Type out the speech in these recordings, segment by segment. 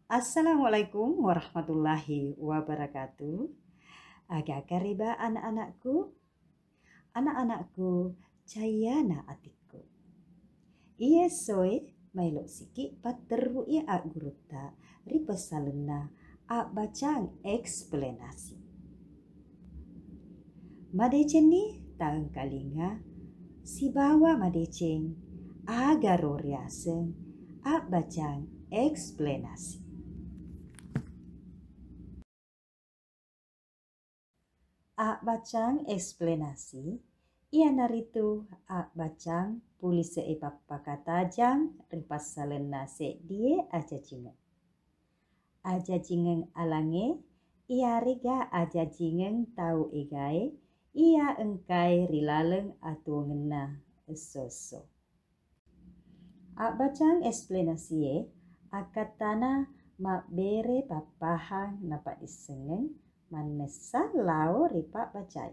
Assalamualaikum warahmatullahi wabarakatuh. Agak kariba anak-anakku. Anak-anakku, cayana atikku. Ia soe mailok sikit pateru ia ak guruta ripasalena ak bacang eksplanasi. Madeceng ni taeng kalinga si bawa madeceng agar riaseng ak bacang eksplanasi. Ak bacang eksplanasi ia naritu ak bacang pulis papa katajang ripasalena se die aja jingeng. Aja jingeng alange ia riga aja jingeng tau egae ia engkai rilaleng atau ngena esoso. Ak bacang eksplanasi akatana mak bere papahang napak disengeng manesa lao ripak bacai.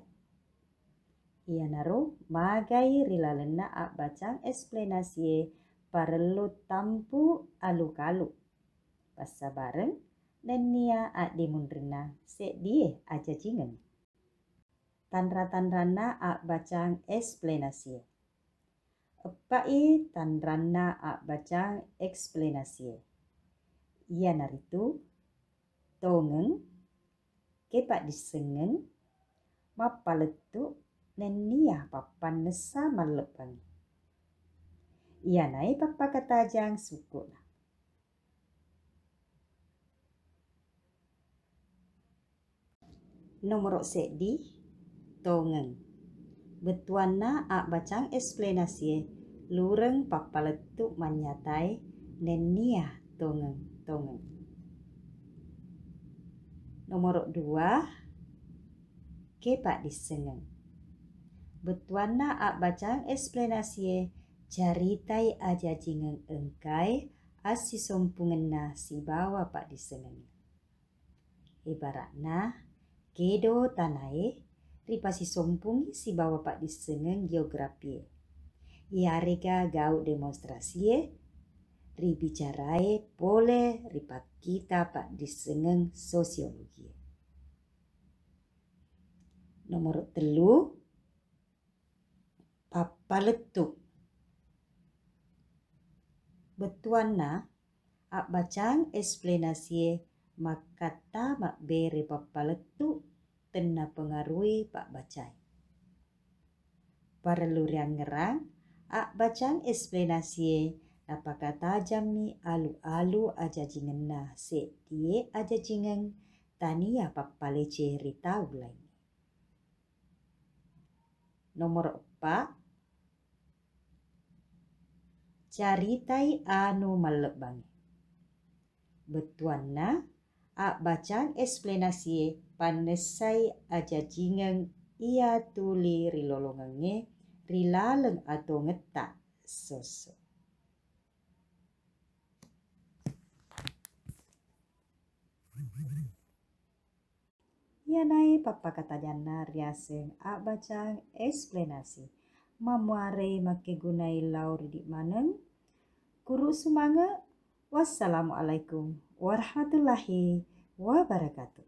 Ia naru magai rilalena ak bacang eksplanasi parelu tampu alu-kalu. Pasa bareng dan nia ak dimundrina se die aja jingeng. Tanra-tanrana ak bacang eksplanasi. Epai tanrana ak bacang eksplanasi. Ia naritu tongeng kepak disengeng mapaletu nenia papan nesa malepang. Ia nai papa katajang suku. Nomor sedi tongeng. Betuana ak bacang eksplanasi lureng papaletu manyatai nenia tongeng. Nomor 2 kepak disengeng. Betuana ak bacang eksplanasi caritai aja jingeng engkai asi sompungena si bawa pak disengeng. Ibaratna kedo tanae ripasi sompungi si bawa pak disengeng geografi. Ia rega gau demonstrasi ribicarai pole ripak kita pak disengeng sosiologi. Nomor 3 papaletu. Betuana ak bacang eksplanasi makata mak bere papaletu tena pengaruhi pak bacai. Parelu riang ngerang ak bacang eksplanasi apakah tajam mi alu-alu aja jingena se die aja jingeng tania papalece ritau lain. Nomor 4 caritai anu malebang. Betuana ak bacang eksplanasi panesai aja jingeng ia tuli rilolongenge rilaleng atau ngetak soso. Ia nai papa katajana riaseng ak bacang eksplanasi. Mamuare make gunai lau ridik maneng. Guru sumanga. Wassalamualaikum warahmatullahi wabarakatuh.